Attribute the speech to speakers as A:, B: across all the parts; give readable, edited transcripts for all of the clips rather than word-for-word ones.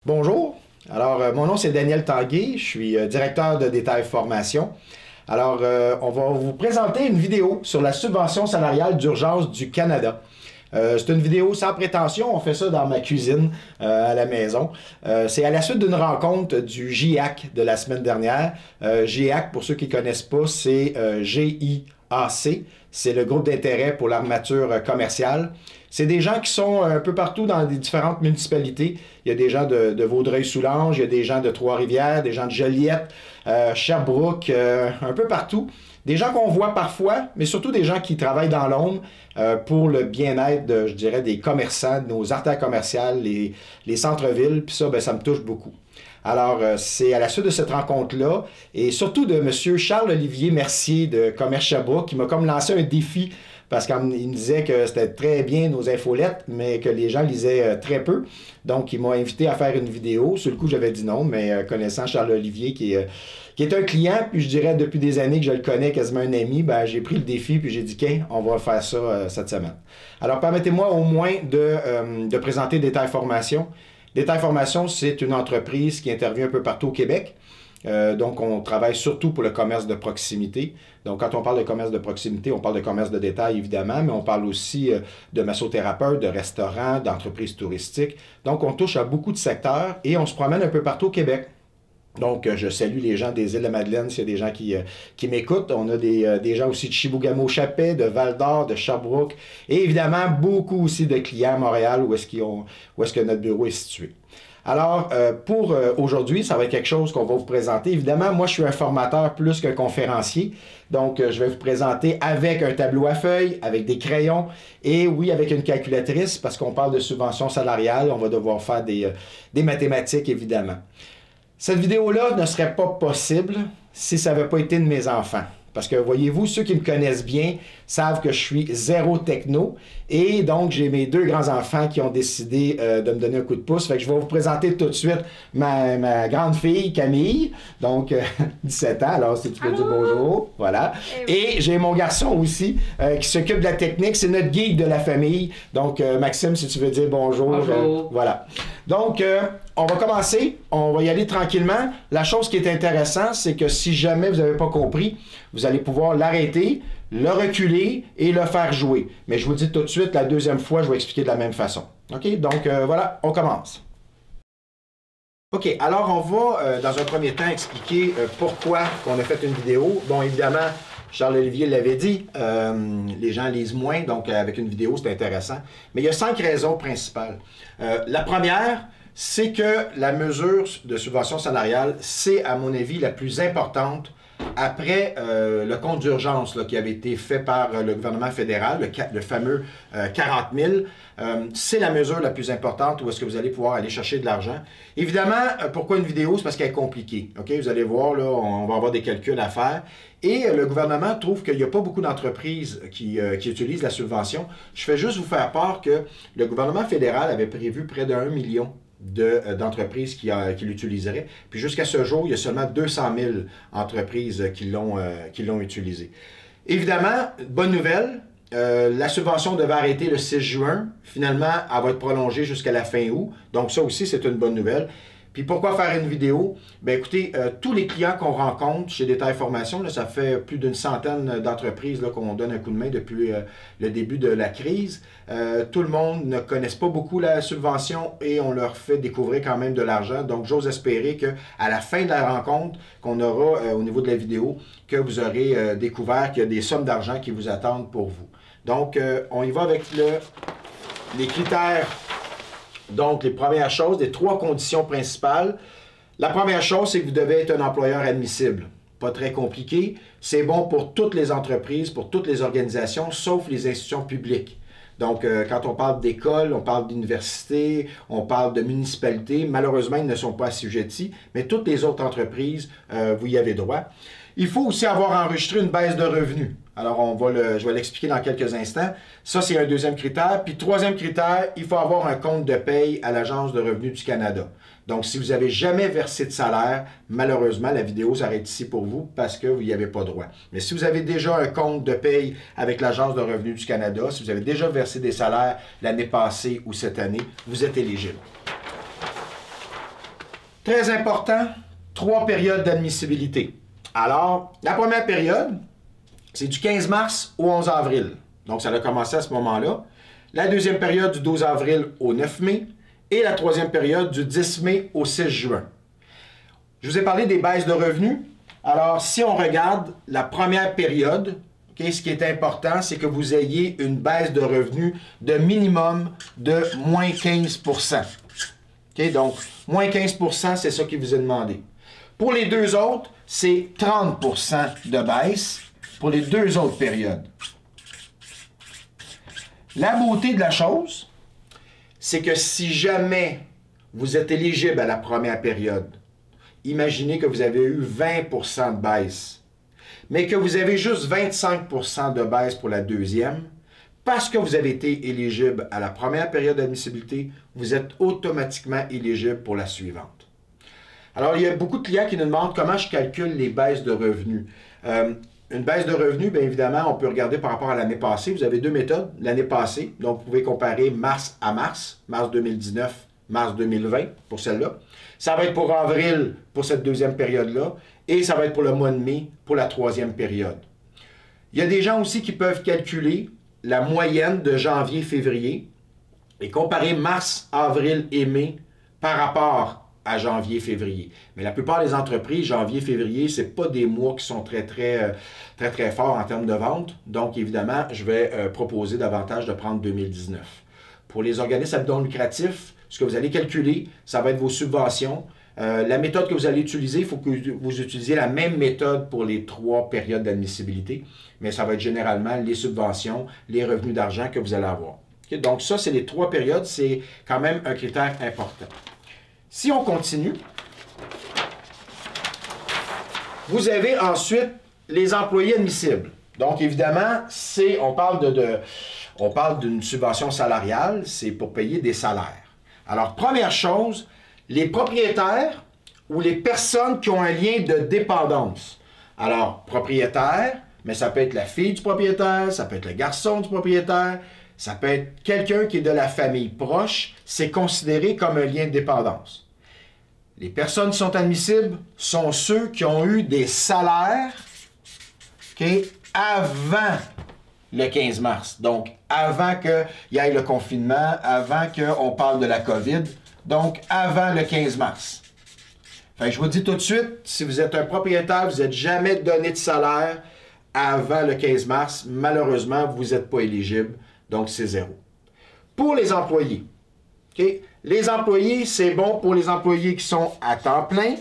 A: Bonjour, mon nom c'est Daniel Tanguay, je suis directeur de Détail Formation. On va vous présenter une vidéo sur la subvention salariale d'urgence du Canada. C'est une vidéo sans prétention, on fait ça dans ma cuisine à la maison. C'est à la suite d'une rencontre du GIAC de la semaine dernière. GIAC, pour ceux qui ne connaissent pas, c'est GIAC, c'est le groupe d'intérêt pour l'armature commerciale. C'est des gens qui sont un peu partout dans les différentes municipalités. Il y a des gens de Vaudreuil-Soulanges, il y a des gens de Trois-Rivières, des gens de Joliette, Sherbrooke, un peu partout. Des gens qu'on voit parfois, mais surtout des gens qui travaillent dans l'ombre pour le bien-être, je dirais, des commerçants, de nos artères commerciales, les centres-villes. Puis ça, ben, ça me touche beaucoup. C'est à la suite de cette rencontre-là, et surtout de M. Charles-Olivier Mercier de Commerce Sherbrooke, qui m'a comme lancé un défi, parce qu'il me disait que c'était très bien nos infolettes, mais que les gens lisaient très peu. Donc, il m'a invité à faire une vidéo. Sur le coup, j'avais dit non, mais connaissant Charles-Olivier, qui est un client, puis je dirais depuis des années que je le connais, quasiment un ami, ben, j'ai pris le défi, puis j'ai dit « on va faire ça cette semaine ». Alors, permettez-moi au moins de présenter Détail Formation. Détail Formation, c'est une entreprise qui intervient un peu partout au Québec. Donc, on travaille surtout pour le commerce de proximité. Donc, quand on parle de commerce de proximité, on parle de commerce de détail, évidemment, mais on parle aussi de massothérapeutes, de restaurants, d'entreprises touristiques. Donc, on touche à beaucoup de secteurs et on se promène un peu partout au Québec. Donc, je salue les gens des Îles-de-Madeleine s'il y a des gens qui m'écoutent. On a des gens aussi de Chibougamau-Chapais, de Val-d'Or, de Sherbrooke et évidemment, beaucoup aussi de clients à Montréal où est-ce que notre bureau est situé. Pour aujourd'hui, ça va être quelque chose qu'on va vous présenter. Évidemment, moi, je suis un formateur plus qu'un conférencier. Donc, je vais vous présenter avec un tableau à feuilles, avec des crayons et oui, avec une calculatrice parce qu'on parle de subvention salariale. On va devoir faire des mathématiques, évidemment. Cette vidéo-là ne serait pas possible si ça n'avait pas été de mes enfants. Parce que, voyez-vous, ceux qui me connaissent bien savent que je suis zéro techno. Et donc, j'ai mes deux grands-enfants qui ont décidé de me donner un coup de pouce. Fait que je vais vous présenter tout de suite ma grande fille, Camille. Donc, 17 ans. Alors, si tu peux dire bonjour. Voilà. Et j'ai mon garçon aussi qui s'occupe de la technique. C'est notre geek de la famille. Donc, Maxime, si tu veux dire bonjour.
B: Bonjour.
A: Voilà. Donc, on va commencer. On va y aller tranquillement. La chose qui est intéressante, c'est que si jamais vous n'avez pas compris, vous allez pouvoir l'arrêter, le reculer et le faire jouer. Mais je vous dis tout de suite, la deuxième fois, je vais expliquer de la même façon. OK? Donc, voilà, on commence. OK, alors on va, dans un premier temps, expliquer pourquoi on a fait une vidéo. Bon, évidemment, Charles-Olivier l'avait dit, les gens lisent moins, donc avec une vidéo, c'est intéressant. Mais il y a 5 raisons principales. La première, c'est que la mesure de subvention salariale, c'est, à mon avis, la plus importante après le compte d'urgence qui avait été fait par le gouvernement fédéral, le fameux 40 000, c'est la mesure la plus importante où est-ce que vous allez pouvoir aller chercher de l'argent. Évidemment, pourquoi une vidéo? C'est parce qu'elle est compliquée. Okay? Vous allez voir, là, on va avoir des calculs à faire. Et le gouvernement trouve qu'il n'y a pas beaucoup d'entreprises qui utilisent la subvention. Je fais juste vous faire part que le gouvernement fédéral avait prévu près de 1 million d'entreprises qui l'utiliseraient. Puis jusqu'à ce jour, il y a seulement 200 000 entreprises qui l'ont utilisé. Évidemment, bonne nouvelle, la subvention devait arrêter le 6 juin. Finalement, elle va être prolongée jusqu'à la fin août. Donc ça aussi, c'est une bonne nouvelle. Puis pourquoi faire une vidéo? Bien écoutez, tous les clients qu'on rencontre chez Détail Formation, là, ça fait plus d'une centaine d'entreprises qu'on donne un coup de main depuis le début de la crise. Tout le monde ne connaisse pas beaucoup la subvention et on leur fait découvrir quand même de l'argent. Donc j'ose espérer qu'à la fin de la rencontre qu'on aura au niveau de la vidéo, que vous aurez découvert qu'il y a des sommes d'argent qui vous attendent pour vous. Donc on y va avec les critères. Donc, les premières choses, les 3 conditions principales. La première chose, c'est que vous devez être un employeur admissible. Pas très compliqué. C'est bon pour toutes les entreprises, pour toutes les organisations, sauf les institutions publiques. Donc, quand on parle d'école, on parle d'université, on parle de municipalité, malheureusement, ils ne sont pas assujettis, mais toutes les autres entreprises, vous y avez droit. Il faut aussi avoir enregistré une baisse de revenus. Alors, je vais l'expliquer dans quelques instants. Ça, c'est un deuxième critère. Puis, troisième critère, il faut avoir un compte de paye à l'Agence de revenus du Canada. Donc, si vous n'avez jamais versé de salaire, malheureusement, la vidéo s'arrête ici pour vous parce que vous n'y avez pas droit. Mais si vous avez déjà un compte de paye avec l'Agence de revenus du Canada, si vous avez déjà versé des salaires l'année passée ou cette année, vous êtes éligible. Très important, 3 périodes d'admissibilité. Alors, la première période, c'est du 15 mars au 11 avril. Donc, ça a commencé à ce moment-là. La deuxième période, du 12 avril au 9 mai. Et la troisième période, du 10 mai au 6 juin. Je vous ai parlé des baisses de revenus. Alors, si on regarde la première période, okay, ce qui est important, c'est que vous ayez une baisse de revenus de minimum de moins 15 %. Okay, donc, moins 15 %, c'est ça qui vous est demandé. Pour les deux autres, c'est 30 % de baisse pour les deux autres périodes. La beauté de la chose, c'est que si jamais vous êtes éligible à la première période, imaginez que vous avez eu 20 % de baisse, mais que vous avez juste 25 % de baisse pour la deuxième, parce que vous avez été éligible à la première période d'admissibilité, vous êtes automatiquement éligible pour la suivante. Alors, il y a beaucoup de clients qui nous demandent comment je calcule les baisses de revenus. Une baisse de revenus, bien évidemment, on peut regarder par rapport à l'année passée. Vous avez deux méthodes. L'année passée, donc vous pouvez comparer mars à mars, mars 2019, mars 2020 pour celle-là. Ça va être pour avril pour cette deuxième période-là et ça va être pour le mois de mai pour la troisième période. Il y a des gens aussi qui peuvent calculer la moyenne de janvier-février et comparer mars, avril et mai par rapport à janvier-février. Mais la plupart des entreprises, janvier-février, ce n'est pas des mois qui sont très forts en termes de vente. Donc, évidemment, je vais proposer davantage de prendre 2019. Pour les organismes à but non lucratif, ce que vous allez calculer, ça va être vos subventions. La méthode que vous allez utiliser, il faut que vous utilisiez la même méthode pour les 3 périodes d'admissibilité, mais ça va être généralement les subventions, les revenus d'argent que vous allez avoir. Okay? Donc ça, c'est les 3 périodes, c'est quand même un critère important. Si on continue, vous avez ensuite les employés admissibles. Donc évidemment, on parle d'une subvention salariale, c'est pour payer des salaires. Alors, première chose, les propriétaires ou les personnes qui ont un lien de dépendance. Alors, propriétaire, mais ça peut être la fille du propriétaire, ça peut être le garçon du propriétaire, ça peut être quelqu'un qui est de la famille proche, c'est considéré comme un lien de dépendance. Les personnes qui sont admissibles sont ceux qui ont eu des salaires avant le 15 mars. Donc, avant qu'il y ait le confinement, avant qu'on parle de la COVID, donc avant le 15 mars. Fait que je vous dis tout de suite, si vous êtes un propriétaire, vous n'êtes jamais donné de salaire avant le 15 mars, malheureusement, vous n'êtes pas éligible, donc c'est 0. Pour les employés, okay? Les employés, c'est bon pour les employés qui sont à temps plein,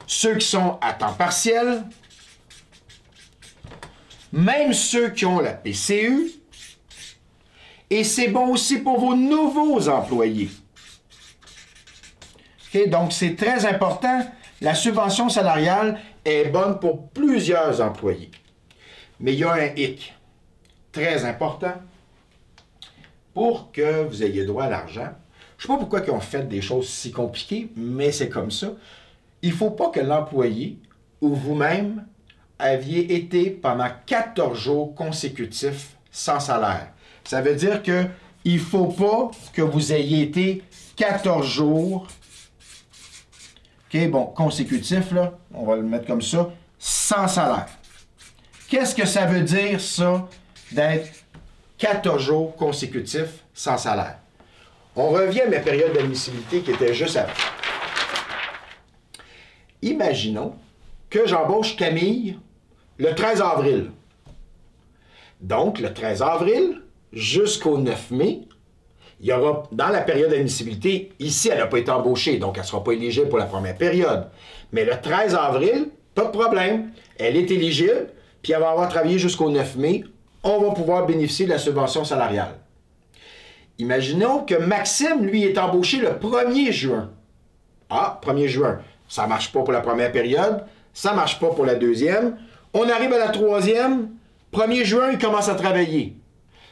A: ceux qui sont à temps partiel, même ceux qui ont la PCU, et c'est bon aussi pour vos nouveaux employés. Okay? Donc, c'est très important. La subvention salariale est bonne pour plusieurs employés. Mais il y a un hic très important. Pour que vous ayez droit à l'argent, je ne sais pas pourquoi ils ont fait des choses si compliquées, mais c'est comme ça. Il ne faut pas que l'employé ou vous-même aviez été pendant 14 jours consécutifs sans salaire. Ça veut dire qu'il ne faut pas que vous ayez été 14 jours consécutifs, là, on va le mettre comme ça, sans salaire. Qu'est-ce que ça veut dire, ça, d'être 14 jours consécutifs sans salaire? On revient à ma période d'admissibilité qui était juste avant. Imaginons que j'embauche Camille le 13 avril. Donc, le 13 avril jusqu'au 9 mai, il y aura, dans la période d'admissibilité, ici, elle n'a pas été embauchée, donc elle ne sera pas éligible pour la première période. Mais le 13 avril, pas de problème, elle est éligible, puis elle va avoir travaillé jusqu'au 9 mai, on va pouvoir bénéficier de la subvention salariale. Imaginons que Maxime, lui, est embauché le 1er juin. Ah, 1er juin, ça ne marche pas pour la première période, ça ne marche pas pour la deuxième. On arrive à la troisième, 1er juin, il commence à travailler.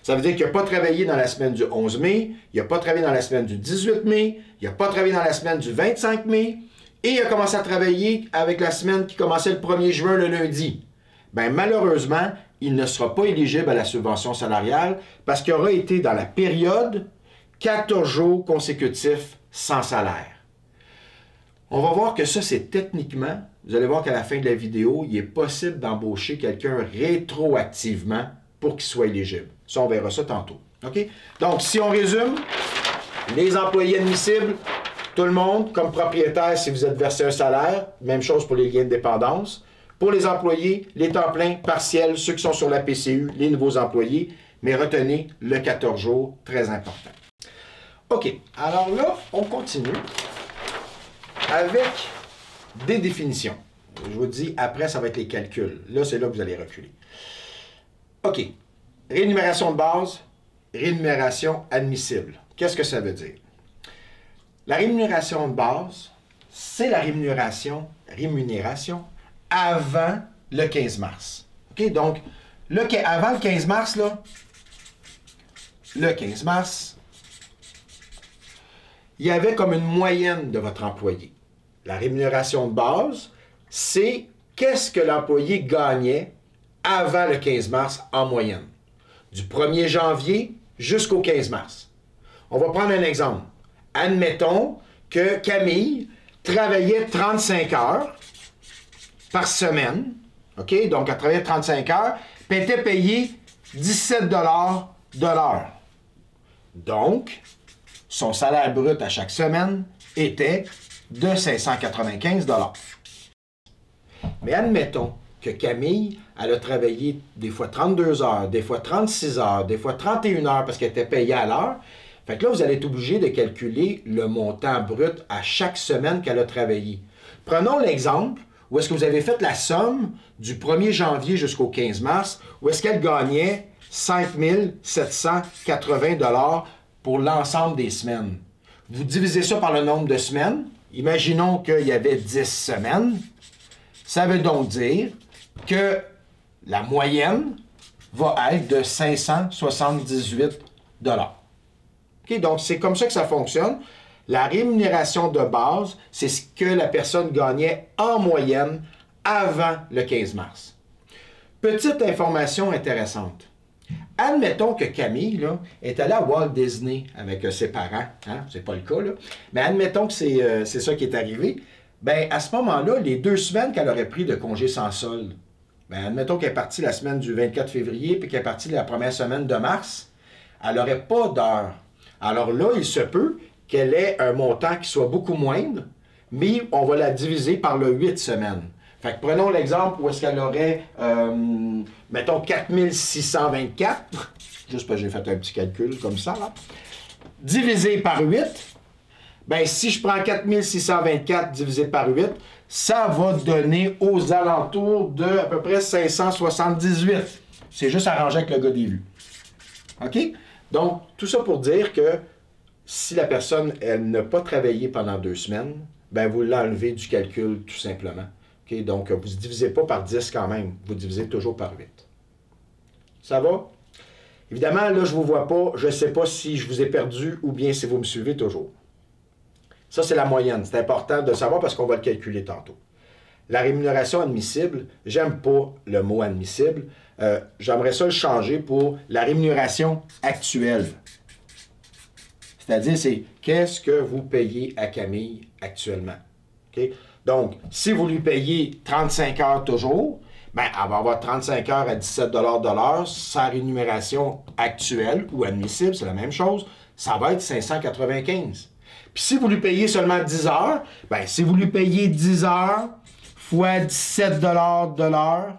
A: Ça veut dire qu'il n'a pas travaillé dans la semaine du 11 mai, il n'a pas travaillé dans la semaine du 18 mai, il n'a pas travaillé dans la semaine du 25 mai, et il a commencé à travailler avec la semaine qui commençait le 1er juin, le lundi. Bien, malheureusement, il ne sera pas éligible à la subvention salariale parce qu'il aura été dans la période 14 jours consécutifs sans salaire. On va voir que ça, c'est techniquement, vous allez voir qu'à la fin de la vidéo, il est possible d'embaucher quelqu'un rétroactivement pour qu'il soit éligible. Ça, on verra ça tantôt. OK? Donc, si on résume, les employés admissibles, tout le monde, comme propriétaire, si vous êtes versé un salaire, même chose pour les liens de dépendance. Pour les employés, les temps pleins, partiels, ceux qui sont sur la PCU, les nouveaux employés, mais retenez le 14 jours, très important. OK, alors là, on continue avec des définitions. Je vous dis, après, ça va être les calculs. Là, c'est là que vous allez reculer. OK, rémunération de base, rémunération admissible. Qu'est-ce que ça veut dire? La rémunération de base, c'est la rémunération avant le 15 mars. OK? Donc, avant le 15 mars, là, le 15 mars, il y avait comme une moyenne de votre employé. La rémunération de base, c'est qu'est-ce que l'employé gagnait avant le 15 mars en moyenne. Du 1er janvier jusqu'au 15 mars. On va prendre un exemple. Admettons que Camille travaillait 35 heures par semaine. OK? Donc, elle travaillait 35 heures, puis elle était payée 17 $ de l'heure. Donc, son salaire brut à chaque semaine était de 595 $. Mais admettons que Camille, elle a travaillé des fois 32 heures, des fois 36 heures, des fois 31 heures parce qu'elle était payée à l'heure. Fait que là, vous allez être obligé de calculer le montant brut à chaque semaine qu'elle a travaillé. Prenons l'exemple où est-ce que vous avez fait la somme du 1er janvier jusqu'au 15 mars, où est-ce qu'elle gagnait 5 780 $ pour l'ensemble des semaines. Vous divisez ça par le nombre de semaines. Imaginons qu'il y avait 10 semaines. Ça veut donc dire que la moyenne va être de 578 $. Okay, donc, c'est comme ça que ça fonctionne. La rémunération de base, c'est ce que la personne gagnait en moyenne avant le 15 mars. Petite information intéressante. Admettons que Camille là, est allée à Walt Disney avec ses parents. Hein? C'est pas le cas, là. Mais admettons que c'est ça qui est arrivé. Bien, à ce moment-là, les 2 semaines qu'elle aurait pris de congé sans solde, bien, admettons qu'elle est partie la semaine du 24 février puis qu'elle est partie la première semaine de mars, elle n'aurait pas d'heure. Alors là, il se peut qu'elle ait un montant qui soit beaucoup moindre, mais on va la diviser par le 8 semaines. Fait que prenons l'exemple où est-ce qu'elle aurait, mettons, 4624, juste parce que j'ai fait un petit calcul comme ça, là, divisé par 8, bien, si je prends 4624 divisé par 8, ça va donner aux alentours de à peu près 578. C'est juste arrangé avec le gars des vues. OK? Donc, tout ça pour dire que si la personne, elle n'a pas travaillé pendant 2 semaines, ben vous l'enlevez du calcul tout simplement. Okay? Donc, vous ne divisez pas par 10 quand même, vous divisez toujours par 8. Ça va? Évidemment, là, je ne vous vois pas, je ne sais pas si je vous ai perdu ou bien si vous me suivez toujours. Ça, c'est la moyenne. C'est important de savoir parce qu'on va le calculer tantôt. La rémunération admissible, j'aime pas le mot admissible. J'aimerais ça le changer pour la rémunération actuelle. C'est-à-dire, c'est qu'est-ce que vous payez à Camille actuellement. Okay? Donc, si vous lui payez 35 heures toujours, ben, elle va avoir 35 heures à 17 $ de l'heure. Sa rémunération actuelle ou admissible, c'est la même chose, ça va être 595. Puis si vous lui payez seulement 10 heures, ben, si vous lui payez 10 heures fois 17 $ de l'heure,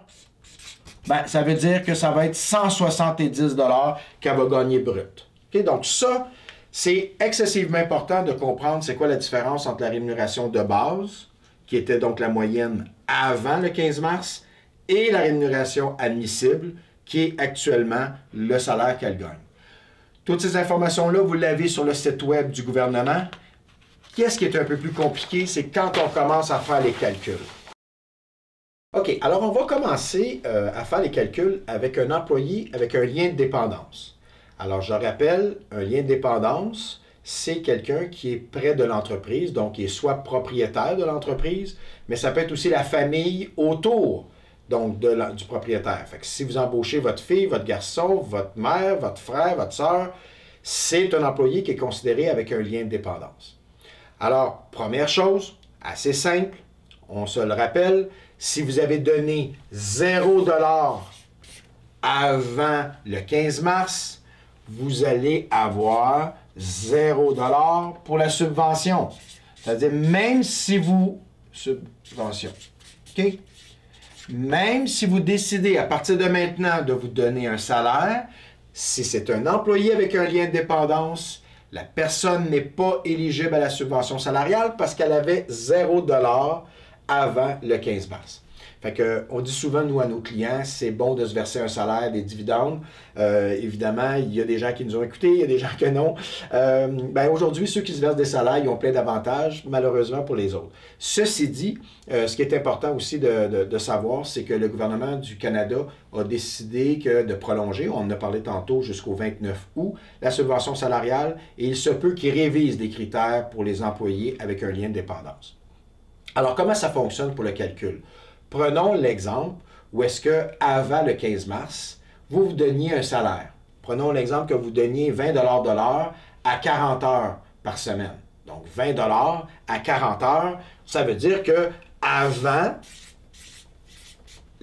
A: ben, ça veut dire que ça va être 170 $ qu'elle va gagner brut. Okay? Donc ça, c'est excessivement important de comprendre c'est quoi la différence entre la rémunération de base, qui était donc la moyenne avant le 15 mars, et la rémunération admissible, qui est actuellement le salaire qu'elle gagne. Toutes ces informations-là, vous l'avez sur le site web du gouvernement. Qu'est-ce qui est un peu plus compliqué, c'est quand on commence à faire les calculs. OK, alors on va commencer à faire les calculs avec un employé avec un lien de dépendance. Alors, je rappelle, un lien de dépendance, c'est quelqu'un qui est près de l'entreprise, donc qui est soit propriétaire de l'entreprise, mais ça peut être aussi la famille autour donc du propriétaire. Fait que si vous embauchez votre fille, votre garçon, votre mère, votre frère, votre soeur, c'est un employé qui est considéré avec un lien de dépendance. Alors, première chose, assez simple, on se le rappelle, si vous avez donné 0 $ avant le 15 mars, vous allez avoir 0 $ pour la subvention. C'est-à-dire, même si vous... Subvention. OK? Même si vous décidez à partir de maintenant de vous donner un salaire, si c'est un employé avec un lien de dépendance, la personne n'est pas éligible à la subvention salariale parce qu'elle avait 0 $ avant le 15 mars. Fait que, on dit souvent, nous, à nos clients, c'est bon de se verser un salaire, des dividendes. Évidemment, il y a des gens qui nous ont écoutés, il y a des gens que non. Aujourd'hui, ceux qui se versent des salaires, ils ont plein d'avantages, malheureusement, pour les autres. Ceci dit, ce qui est important aussi de savoir, c'est que le gouvernement du Canada a décidé de prolonger, on en a parlé tantôt, jusqu'au 29 août, la subvention salariale, et il se peut qu'ils révisent des critères pour les employés avec un lien de dépendance. Alors, comment ça fonctionne pour le calcul? Prenons l'exemple où est-ce qu'avant le 15 mars, vous vous donniez un salaire. Prenons l'exemple que vous donniez 20 $ de l'heure à 40 heures par semaine. Donc, 20 $ à 40 heures, ça veut dire que avant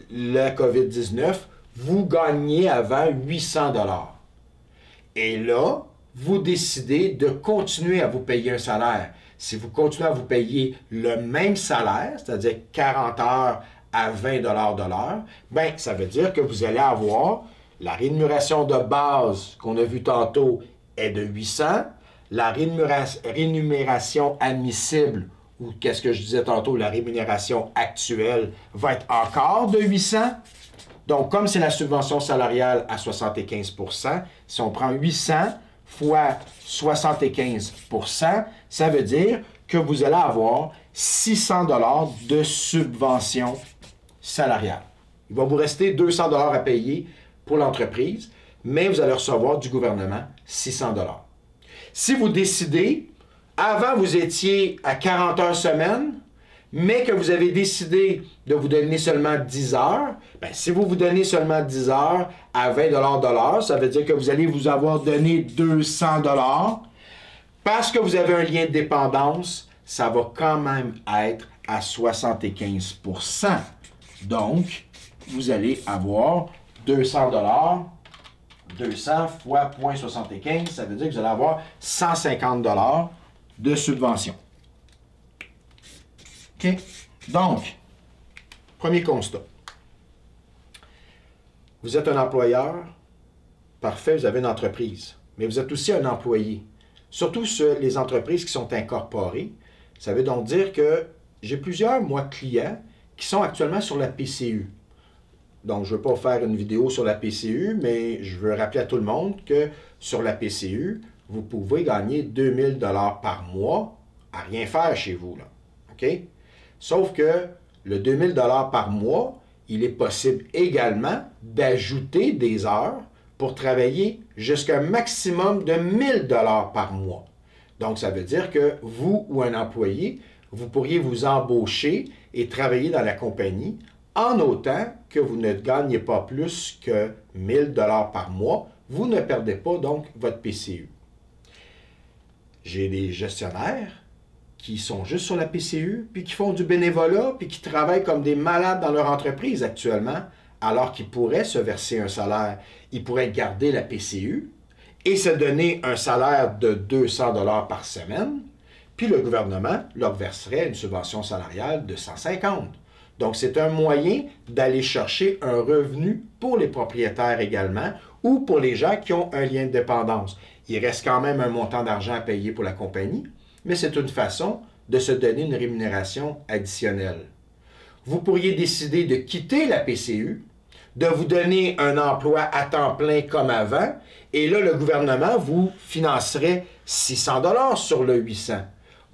A: le COVID-19, vous gagniez avant 800 $. Et là, vous décidez de continuer à vous payer un salaire. Si vous continuez à vous payer le même salaire, c'est-à-dire 40 heures à 20 $ de l'heure, bien, ça veut dire que vous allez avoir la rémunération de base qu'on a vu tantôt est de 800, la rémunération admissible, ou qu'est-ce que je disais tantôt, la rémunération actuelle va être encore de 800. Donc, comme c'est la subvention salariale à 75 %, si on prend 800 fois 75 %, ça veut dire que vous allez avoir 600 $ de subvention salariale. Il va vous rester 200 $ à payer pour l'entreprise, mais vous allez recevoir du gouvernement 600 $. Si vous décidez, avant vous étiez à 40 heures semaine, mais que vous avez décidé de vous donner seulement 10 heures, bien, si vous vous donnez seulement 10 heures à 20 $ de l'heure, ça veut dire que vous allez vous avoir donné 200 $. Parce que vous avez un lien de dépendance, ça va quand même être à 75 %. Donc, vous allez avoir 200 $, 200 fois 0,75, ça veut dire que vous allez avoir 150 $ de subvention. OK? Donc, premier constat. Vous êtes un employeur, parfait, vous avez une entreprise, mais vous êtes aussi un employé. Surtout sur les entreprises qui sont incorporées. Ça veut donc dire que j'ai plusieurs, moi, clients qui sont actuellement sur la PCU. Donc, je ne veux pas faire une vidéo sur la PCU, mais je veux rappeler à tout le monde que sur la PCU, vous pouvez gagner 2000 $ par mois à rien faire chez vous, là. OK? Sauf que le 2000 $ par mois, il est possible également d'ajouter des heures pour travailler jusqu'à un maximum de 1000 $ par mois. Donc, ça veut dire que vous ou un employé, vous pourriez vous embaucher et travailler dans la compagnie en autant que vous ne gagnez pas plus que 1000 $ par mois. Vous ne perdez pas donc votre PCU. J'ai des gestionnaires qui sont juste sur la PCU, puis qui font du bénévolat, puis qui travaillent comme des malades dans leur entreprise actuellement, alors qu'ils pourraient se verser un salaire. Ils pourraient garder la PCU et se donner un salaire de 200 $ par semaine, puis le gouvernement leur verserait une subvention salariale de 150. Donc, c'est un moyen d'aller chercher un revenu pour les propriétaires également ou pour les gens qui ont un lien de dépendance. Il reste quand même un montant d'argent à payer pour la compagnie, mais c'est une façon de se donner une rémunération additionnelle. Vous pourriez décider de quitter la PCU, de vous donner un emploi à temps plein comme avant, et là, le gouvernement vous financerait 600 $ sur le 800.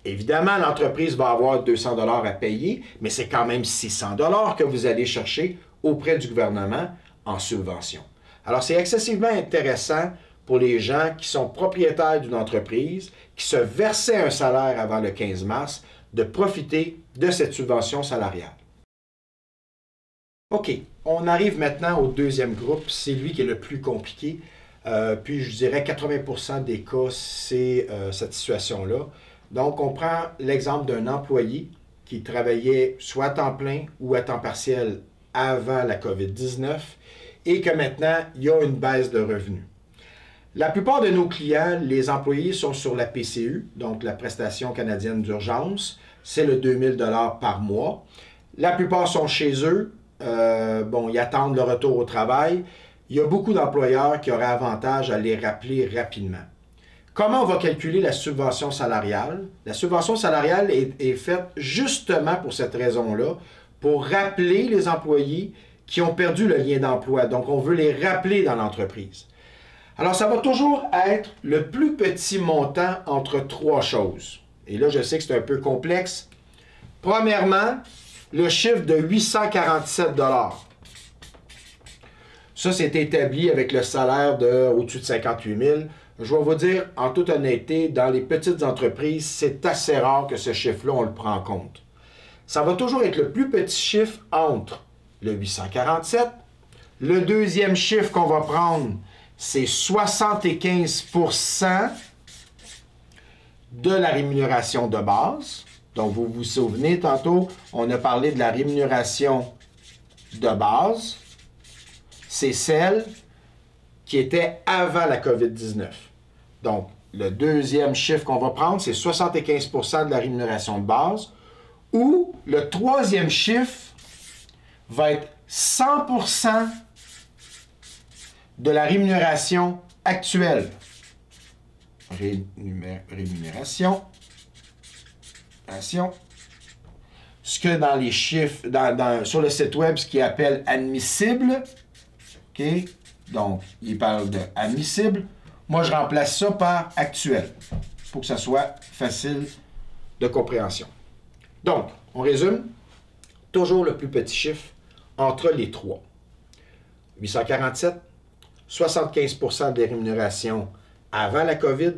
A: Évidemment, l'entreprise va avoir 200 $ à payer, mais c'est quand même 600 $ que vous allez chercher auprès du gouvernement en subvention. Alors, c'est excessivement intéressant pour les gens qui sont propriétaires d'une entreprise, qui se versaient un salaire avant le 15 mars, de profiter de cette subvention salariale. OK, on arrive maintenant au deuxième groupe, c'est lui qui est le plus compliqué. Puis je dirais 80% des cas, c'est cette situation-là. Donc, on prend l'exemple d'un employé qui travaillait soit à temps plein ou à temps partiel avant la COVID-19 et que maintenant, il y a une baisse de revenus. La plupart de nos clients, les employés sont sur la PCU, donc la prestation canadienne d'urgence. C'est le 2000 $ par mois. La plupart sont chez eux. Ils attendent le retour au travail. Il y a beaucoup d'employeurs qui auraient avantage à les rappeler rapidement. Comment on va calculer la subvention salariale? La subvention salariale est faite justement pour cette raison-là, pour rappeler les employés qui ont perdu le lien d'emploi. Donc, on veut les rappeler dans l'entreprise. Alors, ça va toujours être le plus petit montant entre trois choses. Et là, je sais que c'est un peu complexe. Premièrement, le chiffre de 847 $. Ça, c'est établi avec le salaire au-dessus de 58 000. Je vais vous dire, en toute honnêteté, dans les petites entreprises, c'est assez rare que ce chiffre-là, on le prend en compte. Ça va toujours être le plus petit chiffre entre le 847. Le deuxième chiffre qu'on va prendre, c'est 75% de la rémunération de base. Donc, vous vous souvenez, tantôt, on a parlé de la rémunération de base. C'est celle qui était avant la COVID-19. Donc, le deuxième chiffre qu'on va prendre, c'est 75% de la rémunération de base. Ou le troisième chiffre va être 100% de la rémunération actuelle. Rémunération. Ce que dans les chiffres, sur le site web, ce qu'ils appellent admissible. OK? Donc, il parle de admissible. Moi, je remplace ça par actuel pour que ça soit facile de compréhension. Donc, on résume. Toujours le plus petit chiffre entre les trois. 847, 75% des rémunérations avant la COVID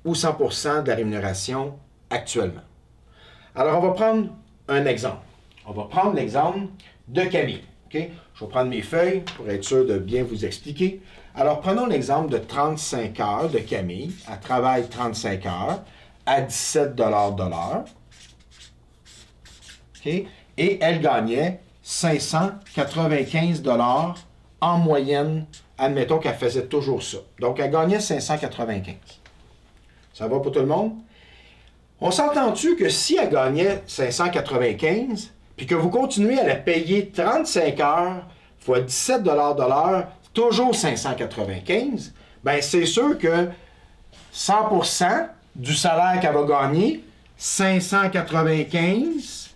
A: ou 100% de la rémunération actuellement. Alors, on va prendre un exemple. On va prendre l'exemple de Camille. Okay? Je vais prendre mes feuilles pour être sûr de bien vous expliquer. Alors, prenons l'exemple de 35 heures de Camille. Elle travaille 35 heures à 17 $ de l'heure. Okay? Et elle gagnait 595 $ en moyenne. Admettons qu'elle faisait toujours ça. Donc, elle gagnait 595. Ça va pour tout le monde? On s'entend-tu que si elle gagnait 595, puis que vous continuez à la payer 35 heures fois 17 $ de l'heure, toujours 595, bien, c'est sûr que 100% du salaire qu'elle va gagner, 595,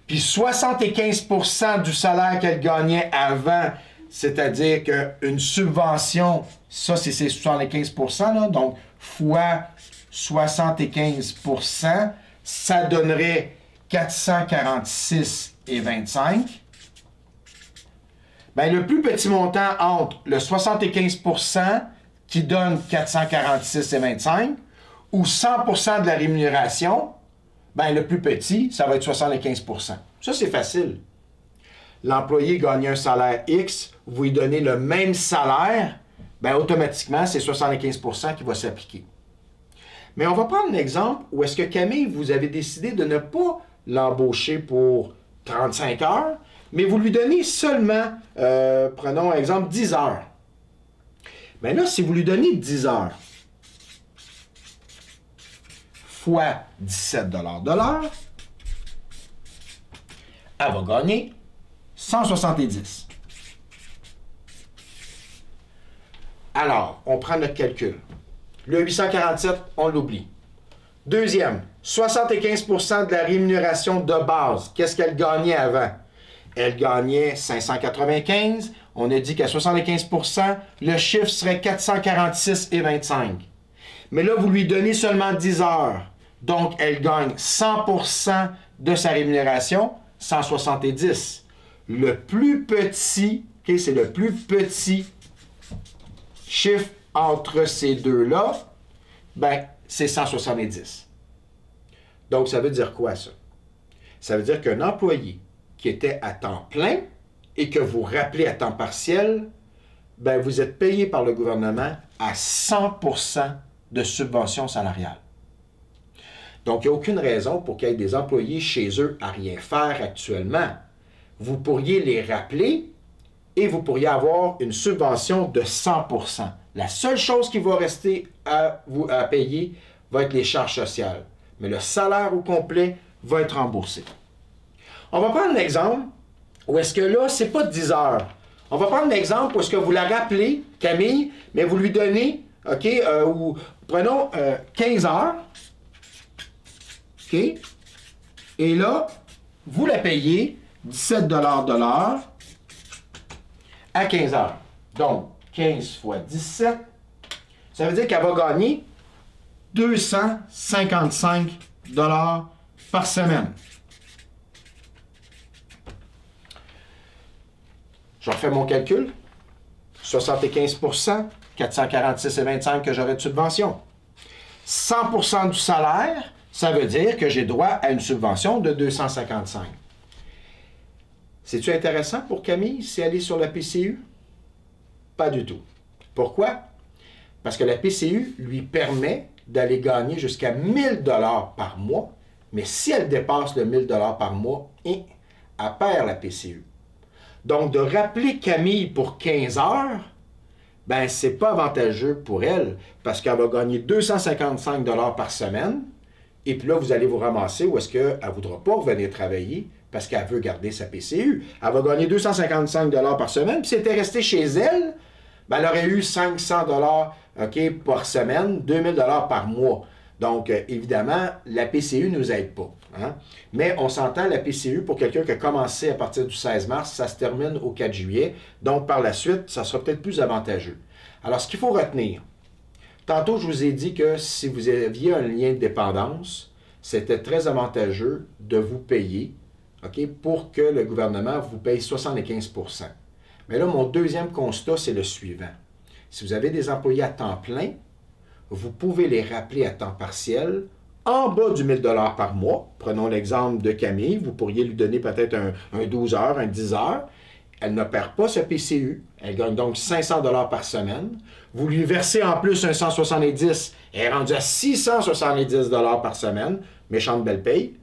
A: puis 75% du salaire qu'elle gagnait avant, c'est-à-dire qu'une subvention, ça, c'est 75%, là, donc fois 75%, ça donnerait 446,25. Bien, le plus petit montant entre le 75% qui donne 446,25 ou 100% de la rémunération, bien, le plus petit, ça va être 75%. Ça, c'est facile. L'employé gagne un salaire X, vous lui donnez le même salaire, bien, automatiquement, c'est 75% qui va s'appliquer. Mais on va prendre un exemple où est-ce que Camille, vous avez décidé de ne pas l'embaucher pour 35 heures, mais vous lui donnez seulement, prenons un exemple, 10 heures. Bien là, si vous lui donnez 10 heures fois 17 $ de l'heure, elle va gagner 170. Alors, on prend notre calcul. Le 847, on l'oublie. Deuxième, 75% de la rémunération de base. Qu'est-ce qu'elle gagnait avant? Elle gagnait 595. On a dit qu'à 75%, le chiffre serait 446,25. Mais là, vous lui donnez seulement 10 heures. Donc, elle gagne 100% de sa rémunération, 170. Le plus petit, okay, c'est le plus petit chiffre entre ces deux-là, ben, c'est 170. Donc, ça veut dire quoi, ça? Ça veut dire qu'un employé qui était à temps plein et que vous rappelez à temps partiel, ben, vous êtes payé par le gouvernement à 100% de subvention salariale. Donc, il n'y a aucune raison pour qu'il y ait des employés chez eux à rien faire actuellement. Vous pourriez les rappeler et vous pourriez avoir une subvention de 100%. La seule chose qui va rester à payer va être les charges sociales. Mais le salaire au complet va être remboursé. On va prendre l'exemple où est-ce que là, ce n'est pas 10 heures. On va prendre l'exemple où est-ce que vous la rappelez, Camille, mais vous lui donnez, OK, ou prenons 15 heures. OK? Et là, vous la payez 17 de l'heure à 15 heures. Donc, 15 fois 17, ça veut dire qu'elle va gagner 255 par semaine. Je refais mon calcul. 75%, 446,25 que j'aurai de subvention. 100% du salaire, ça veut dire que j'ai droit à une subvention de 255. C'est-tu intéressant pour Camille si elle est sur la PCU? Pas du tout. Pourquoi? Parce que la PCU lui permet d'aller gagner jusqu'à 1 000 $ par mois, mais si elle dépasse le 1 000 $ par mois, elle perd la PCU. Donc, de rappeler Camille pour 15 heures, ben, c'est pas avantageux pour elle, parce qu'elle va gagner 255 $ par semaine, et puis là, vous allez vous ramasser où est-ce qu'elle ne voudra pas revenir travailler parce qu'elle veut garder sa PCU. Elle va gagner 255 $ par semaine, puis si elle était restée chez elle, ben, elle aurait eu 500 $ OK, par semaine, 2000 $ par mois. Donc, évidemment, la PCU ne nous aide pas. Hein? Mais on s'entend, la PCU, pour quelqu'un qui a commencé à partir du 16 mars, ça se termine au 4 juillet. Donc, par la suite, ça sera peut-être plus avantageux. Alors, ce qu'il faut retenir, tantôt, je vous ai dit que si vous aviez un lien de dépendance, c'était très avantageux de vous payer, OK, pour que le gouvernement vous paye 75%. Mais là, mon deuxième constat, c'est le suivant. Si vous avez des employés à temps plein, vous pouvez les rappeler à temps partiel en bas du 1 000 $ par mois. Prenons l'exemple de Camille. Vous pourriez lui donner peut-être un 12 heures, un 10 heures. Elle ne perd pas sa PCU. Elle gagne donc 500 $ par semaine. Vous lui versez en plus un 170. Elle est rendue à 670 $ par semaine. Méchante belle paye.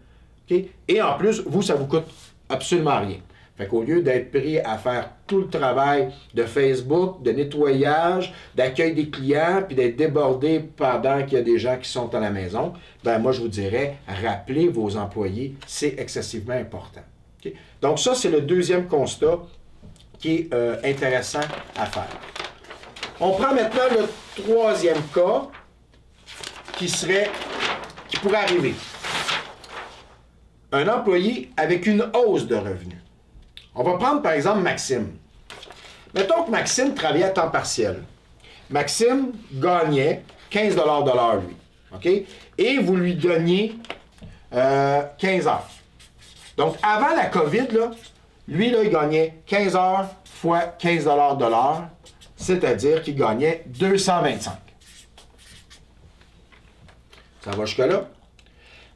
A: Okay? Et en plus, vous, ça vous coûte absolument rien. Fait qu'au lieu d'être pris à faire tout le travail de Facebook, de nettoyage, d'accueil des clients, puis d'être débordé pendant qu'il y a des gens qui sont à la maison, ben moi, je vous dirais, rappelez vos employés, c'est excessivement important. Okay? Donc ça, c'est le deuxième constat qui est intéressant à faire. On prend maintenant le troisième cas qui pourrait arriver. Un employé avec une hausse de revenus. On va prendre par exemple Maxime. Mettons que Maxime travaillait à temps partiel. Maxime gagnait 15 $ de l'heure, lui. OK? Et vous lui donniez 15 heures. Donc, avant la COVID, là, lui, là, il gagnait 15 heures fois 15 $ de l'heure, c'est-à-dire qu'il gagnait 225. Ça va jusque-là?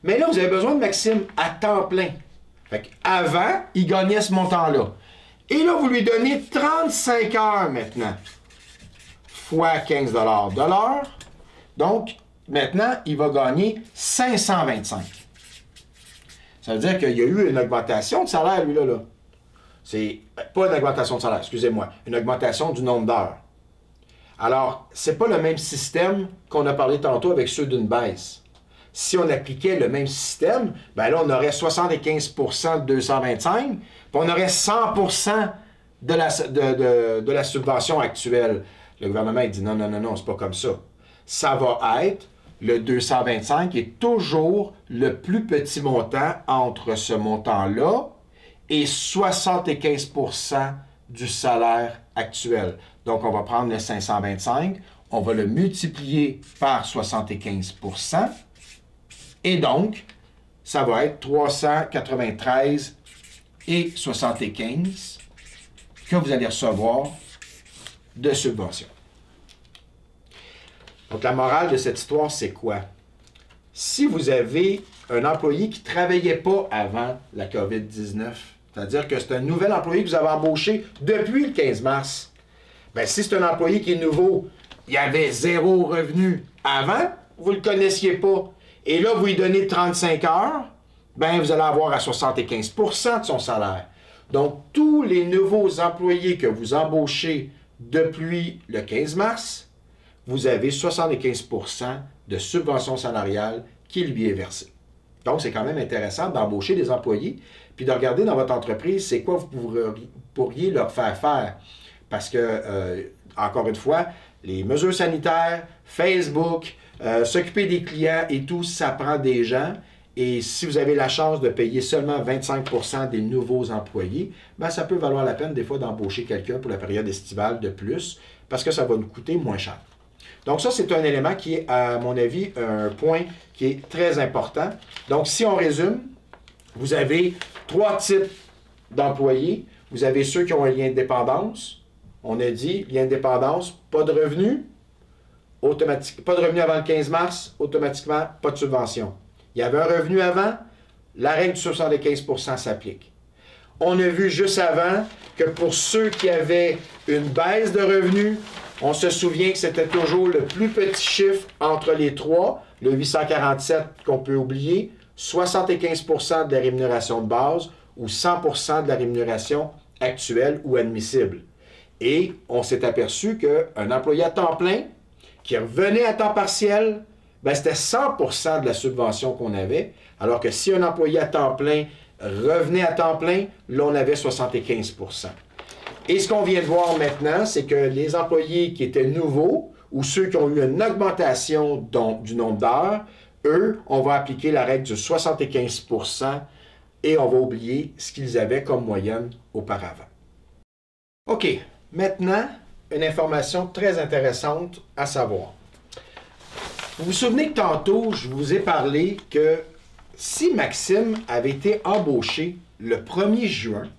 A: Mais là, vous avez besoin de Maxime à temps plein. Fait qu'avant, il gagnait ce montant-là. Et là, vous lui donnez 35 heures maintenant, fois 15 $ de l'heure. Donc, maintenant, il va gagner 525. Ça veut dire qu'il y a eu une augmentation de salaire, lui, là. C'est pas une augmentation de salaire, excusez-moi, une augmentation du nombre d'heures. Alors, c'est pas le même système qu'on a parlé tantôt avec ceux d'une baisse. Si on appliquait le même système, ben là, on aurait 75% de 225, puis on aurait 100% de la subvention actuelle. Le gouvernement, il dit non, non, non, non, c'est pas comme ça. Ça va être le 225 est toujours le plus petit montant entre ce montant-là et 75% du salaire actuel. Donc, on va prendre le 525, on va le multiplier par 75%, et donc, ça va être 393,75 que vous allez recevoir de subvention. Donc, la morale de cette histoire, c'est quoi? Si vous avez un employé qui ne travaillait pas avant la COVID-19, c'est-à-dire que c'est un nouvel employé que vous avez embauché depuis le 15 mars, Bien, si c'est un employé qui est nouveau, il avait 0 revenu avant, vous ne le connaissiez pas, et là, vous lui donnez 35 heures, bien, vous allez avoir à 75 % de son salaire. Donc, tous les nouveaux employés que vous embauchez depuis le 15 mars, vous avez 75 % de subvention salariale qui lui est versée. Donc, c'est quand même intéressant d'embaucher des employés, puis de regarder dans votre entreprise, c'est quoi vous pourriez leur faire faire. Parce que, encore une fois, les mesures sanitaires, Facebook, s'occuper des clients et tout, ça prend des gens. Et si vous avez la chance de payer seulement 25 % des nouveaux employés, bien, ça peut valoir la peine des fois d'embaucher quelqu'un pour la période estivale de plus, parce que ça va nous coûter moins cher. Donc ça, c'est un élément qui est, à mon avis, un point qui est très important. Donc, si on résume, vous avez 3 types d'employés. Vous avez ceux qui ont un lien de dépendance. On a dit, lien de dépendance, pas de revenus, pas de revenus avant le 15 mars, automatiquement, pas de subvention. Il y avait un revenu avant, la règle du 75 % s'applique. On a vu juste avant que pour ceux qui avaient une baisse de revenus, on se souvient que c'était toujours le plus petit chiffre entre les trois, le 847 qu'on peut oublier, 75 % de la rémunération de base ou 100 % de la rémunération actuelle ou admissible. Et on s'est aperçu qu'un employé à temps plein qui revenait à temps partiel, ben c'était 100 % de la subvention qu'on avait, alors que si un employé à temps plein revenait à temps plein, là, on avait 75 %. Et ce qu'on vient de voir maintenant, c'est que les employés qui étaient nouveaux ou ceux qui ont eu une augmentation du nombre d'heures, eux, on va appliquer la règle du 75 % et on va oublier ce qu'ils avaient comme moyenne auparavant. OK, maintenant, une information très intéressante à savoir. Vous vous souvenez que tantôt, je vous ai parlé que si Maxime avait été embauché le 1er juin,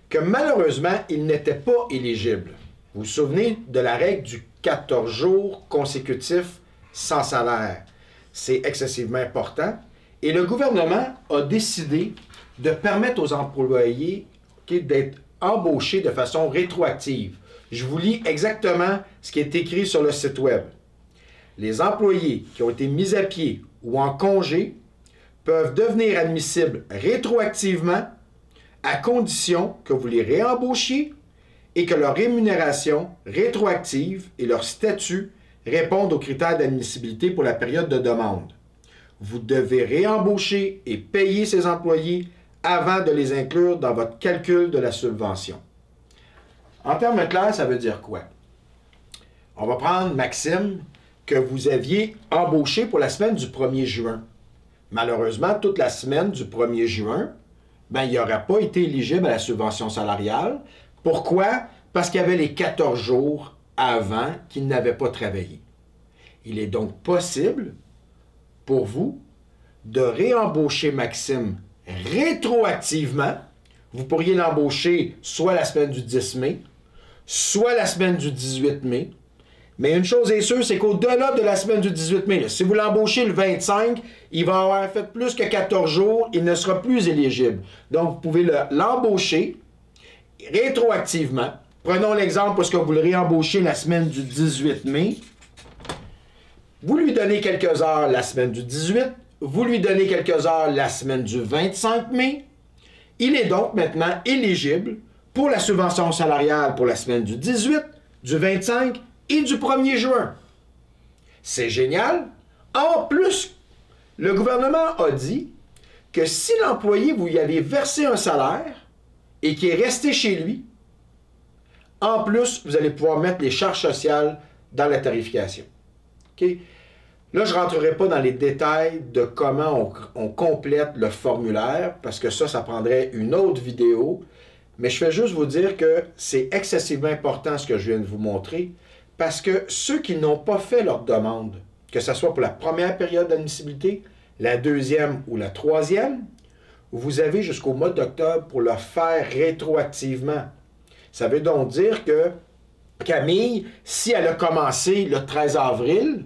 A: que malheureusement, il n'était pas éligible. Vous vous souvenez de la règle du 14 jours consécutifs sans salaire. C'est excessivement important. Et le gouvernement a décidé de permettre aux employés d'être embauchés de façon rétroactive. Je vous lis exactement ce qui est écrit sur le site Web. Les employés qui ont été mis à pied ou en congé peuvent devenir admissibles rétroactivement à condition que vous les réembauchiez et que leur rémunération rétroactive et leur statut répondent aux critères d'admissibilité pour la période de demande. Vous devez réembaucher et payer ces employés avant de les inclure dans votre calcul de la subvention. En termes clairs, ça veut dire quoi? On va prendre Maxime, que vous aviez embauché pour la semaine du 1er juin. Malheureusement, toute la semaine du 1er juin, ben, il n'aurait pas été éligible à la subvention salariale. Pourquoi? Parce qu'il y avait les 14 jours avant qu'il n'avait pas travaillé. Il est donc possible pour vous de réembaucher Maxime rétroactivement. Vous pourriez l'embaucher soit la semaine du 10 mai, soit la semaine du 18 mai. Mais une chose est sûre, c'est qu'au-delà de la semaine du 18 mai, là, si vous l'embauchez le 25, il va avoir fait plus que 14 jours, il ne sera plus éligible. Donc, vous pouvez l'embaucher rétroactivement. Prenons l'exemple parce que vous le réembauchez la semaine du 18 mai. Vous lui donnez quelques heures la semaine du 18, vous lui donnez quelques heures la semaine du 25 mai. Il est donc maintenant éligible pour la subvention salariale pour la semaine du 18, du 25 et du 1er juin. C'est génial. En plus, le gouvernement a dit que si l'employé, vous y avez versé un salaire et qui est resté chez lui, en plus, vous allez pouvoir mettre les charges sociales dans la tarification. OK? Là, je ne rentrerai pas dans les détails de comment on complète le formulaire, parce que ça prendrait une autre vidéo. Mais je vais juste vous dire que c'est excessivement important ce que je viens de vous montrer, parce que ceux qui n'ont pas fait leur demande, que ce soit pour la première période d'admissibilité, la deuxième ou la troisième, vous avez jusqu'au mois d'octobre pour le faire rétroactivement. Ça veut donc dire que Camille, si elle a commencé le 13 avril,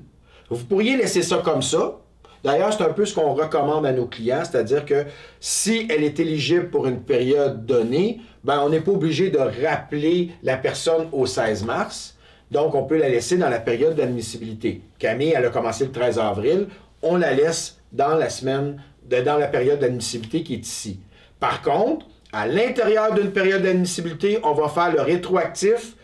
A: vous pourriez laisser ça comme ça, D'ailleurs, c'est un peu ce qu'on recommande à nos clients, c'est-à-dire que si elle est éligible pour une période donnée, ben, on n'est pas obligé de rappeler la personne au 16 mars. Donc, on peut la laisser dans la période d'admissibilité. Camille, elle a commencé le 13 avril. On la laisse dans la période d'admissibilité qui est ici. Par contre, à l'intérieur d'une période d'admissibilité, on va faire le rétroactif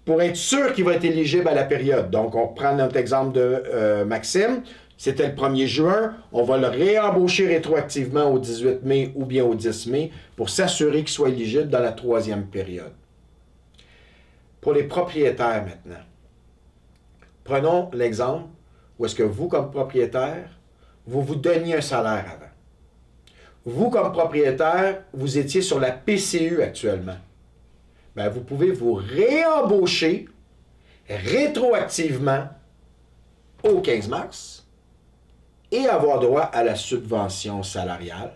A: pour être sûr qu'il va être éligible à la période. Donc, on prend notre exemple de Maxime. C'était le 1er juin. On va le réembaucher rétroactivement au 18 mai ou bien au 10 mai pour s'assurer qu'il soit éligible dans la 3e période. Pour les propriétaires maintenant, prenons l'exemple où est-ce que vous, comme propriétaire, vous vous donniez un salaire avant. Vous, comme propriétaire, vous étiez sur la PCU actuellement. Bien, vous pouvez vous réembaucher rétroactivement au 15 mars et avoir droit à la subvention salariale.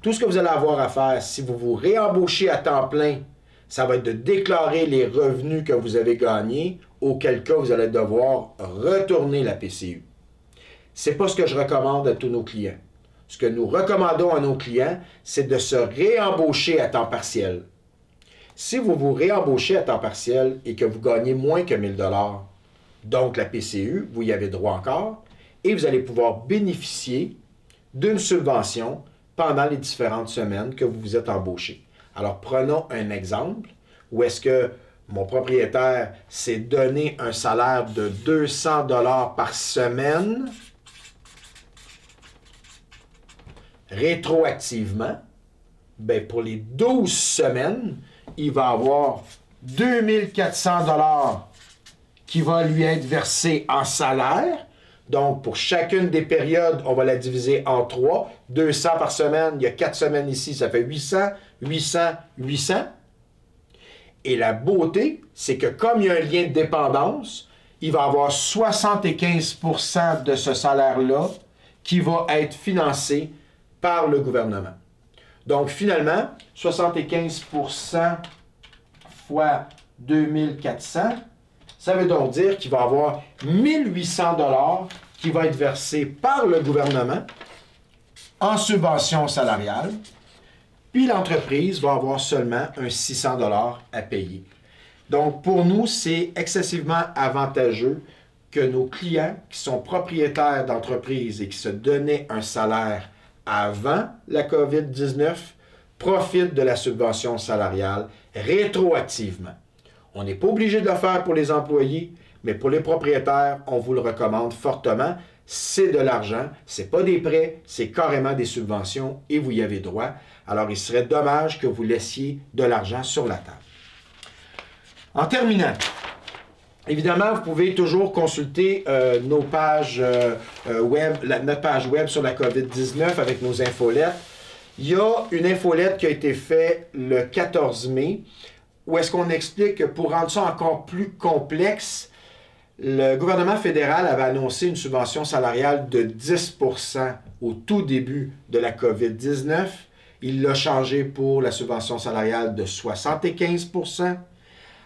A: Tout ce que vous allez avoir à faire, si vous vous réembauchez à temps plein, ça va être de déclarer les revenus que vous avez gagnés, auquel cas vous allez devoir retourner la PCU. Ce n'est pas ce que je recommande à tous nos clients. Ce que nous recommandons à nos clients, c'est de se réembaucher à temps partiel. Si vous vous réembauchez à temps partiel et que vous gagnez moins que 1 000 $, donc la PCU, vous y avez droit encore, et vous allez pouvoir bénéficier d'une subvention pendant les différentes semaines que vous vous êtes embauché. Alors, prenons un exemple où est-ce que mon propriétaire s'est donné un salaire de 200 $ par semaine rétroactivement. Bien, pour les 12 semaines, il va avoir 2400 $ qui va lui être versé en salaire. Donc, pour chacune des périodes, on va la diviser en 3. 200 par semaine, il y a 4 semaines ici, ça fait 800, 800, 800. Et la beauté, c'est que comme il y a un lien de dépendance, il va avoir 75% de ce salaire-là qui va être financé par le gouvernement. Donc, finalement, 75% fois 2400, ça veut donc dire qu'il va avoir 1800 $ qui va être versé par le gouvernement en subvention salariale, puis l'entreprise va avoir seulement un 600 $ à payer. Donc, pour nous, c'est excessivement avantageux que nos clients qui sont propriétaires d'entreprises et qui se donnaient un salaire avant la COVID-19 profitent de la subvention salariale rétroactivement. On n'est pas obligé de le faire pour les employés, mais pour les propriétaires, on vous le recommande fortement. C'est de l'argent, ce n'est pas des prêts, c'est carrément des subventions et vous y avez droit. Alors, il serait dommage que vous laissiez de l'argent sur la table. En terminant, évidemment, vous pouvez toujours consulter nos pages notre page web sur la COVID-19 avec nos infolettes. Il y a une infolette qui a été faite le 14 mai où est-ce qu'on explique que pour rendre ça encore plus complexe, le gouvernement fédéral avait annoncé une subvention salariale de 10% au tout début de la COVID-19. Il l'a changé pour la subvention salariale de 75%.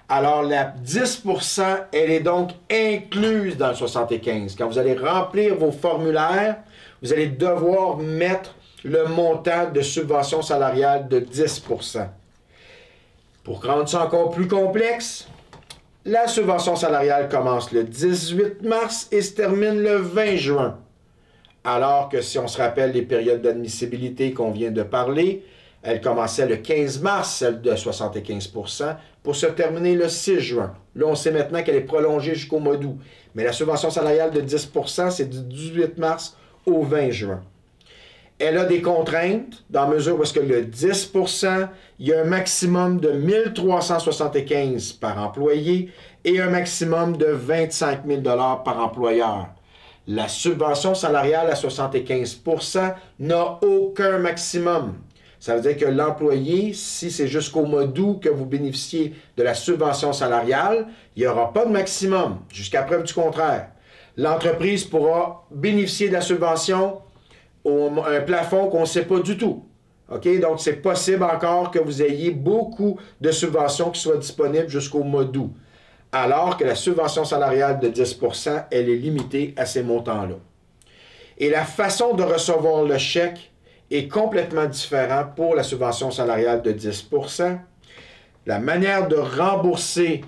A: Alors, la 10%, elle est donc incluse dans le 75%. Quand vous allez remplir vos formulaires, vous allez devoir mettre le montant de subvention salariale de 10%. Pour rendre ça encore plus complexe, la subvention salariale commence le 18 mars et se termine le 20 juin. Alors que si on se rappelle les périodes d'admissibilité qu'on vient de parler, elle commençait le 15 mars, celle de 75%, pour se terminer le 6 juin. Là, on sait maintenant qu'elle est prolongée jusqu'au mois d'août. Mais la subvention salariale de 10%, c'est du 18 mars au 20 juin. Elle a des contraintes, dans la mesure où est-ce que le 10%, il y a un maximum de 1375 par employé et un maximum de 25 000 $ par employeur. La subvention salariale à 75% n'a aucun maximum. Ça veut dire que l'employé, si c'est jusqu'au mois d'août que vous bénéficiez de la subvention salariale, il n'y aura pas de maximum, jusqu'à preuve du contraire. L'entreprise pourra bénéficier de la subvention un plafond qu'on ne sait pas du tout. OK? Donc, c'est possible encore que vous ayez beaucoup de subventions qui soient disponibles jusqu'au mois d'août. Alors que la subvention salariale de 10%, elle est limitée à ces montants-là. Et la façon de recevoir le chèque est complètement différente pour la subvention salariale de 10 %. La manière de rembourser,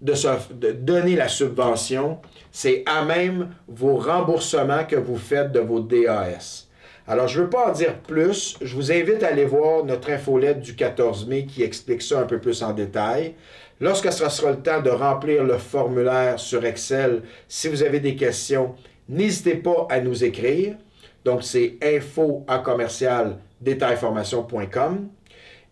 A: de donner la subvention, c'est à même vos remboursements que vous faites de vos DAS. Alors, je ne veux pas en dire plus. Je vous invite à aller voir notre infolette du 14 mai qui explique ça un peu plus en détail. Lorsque ce sera le temps de remplir le formulaire sur Excel, si vous avez des questions, n'hésitez pas à nous écrire. Donc, c'est info@detailformation.com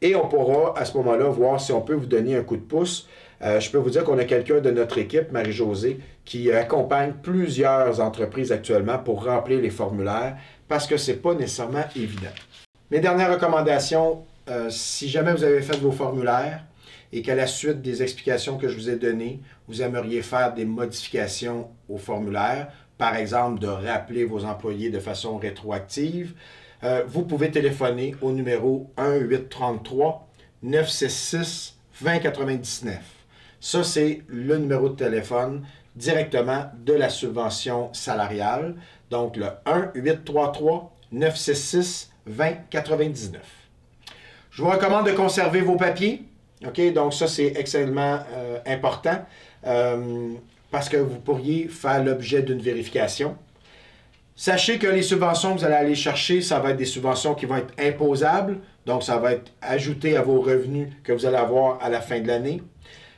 A: et on pourra à ce moment-là voir si on peut vous donner un coup de pouce. Je peux vous dire qu'on a quelqu'un de notre équipe, Marie-Josée, qui accompagne plusieurs entreprises actuellement pour remplir les formulaires parce que ce n'est pas nécessairement évident. Mes dernières recommandations, si jamais vous avez fait vos formulaires et qu'à la suite des explications que je vous ai données, vous aimeriez faire des modifications au formulaire, par exemple de rappeler vos employés de façon rétroactive, vous pouvez téléphoner au numéro 1-833-966-2099. Ça, c'est le numéro de téléphone directement de la subvention salariale. Donc, le 1-833-966-2099. Je vous recommande de conserver vos papiers. OK? Donc, ça, c'est extrêmement important parce que vous pourriez faire l'objet d'une vérification. Sachez que les subventions que vous allez aller chercher, ça va être des subventions qui vont être imposables. Donc, ça va être ajouté à vos revenus que vous allez avoir à la fin de l'année.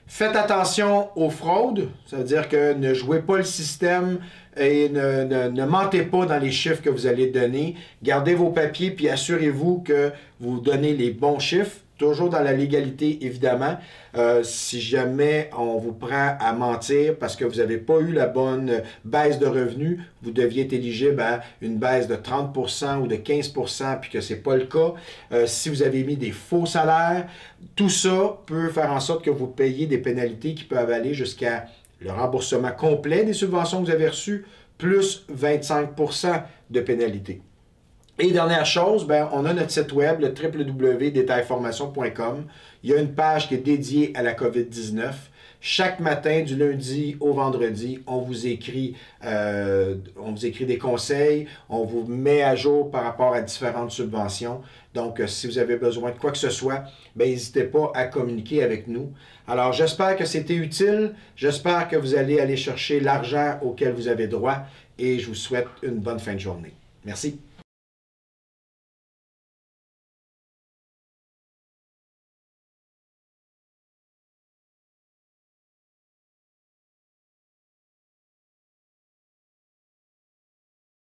A: Faites attention aux fraudes, ça veut dire que ne jouez pas le système et ne mentez pas dans les chiffres que vous allez donner. Gardez vos papiers puis assurez-vous que vous donnez les bons chiffres, toujours dans la légalité évidemment. Si jamais on vous prend à mentir parce que vous n'avez pas eu la bonne baisse de revenus, vous deviez être éligible à une baisse de 30 % ou de 15 % puis que ce n'est pas le cas. Si vous avez mis des faux salaires, tout ça peut faire en sorte que vous payez des pénalités qui peuvent aller jusqu'à le remboursement complet des subventions que vous avez reçues, plus 25 % de pénalités. Et dernière chose, on a notre site web, le www.detailformation.com. Il y a une page qui est dédiée à la COVID-19. Chaque matin, du lundi au vendredi, on vous écrit des conseils, on vous met à jour par rapport à différentes subventions. Donc, si vous avez besoin de quoi que ce soit, n'hésitez pas à communiquer avec nous. Alors, j'espère que c'était utile. J'espère que vous allez aller chercher l'argent auquel vous avez droit et je vous souhaite une bonne fin de journée. Merci.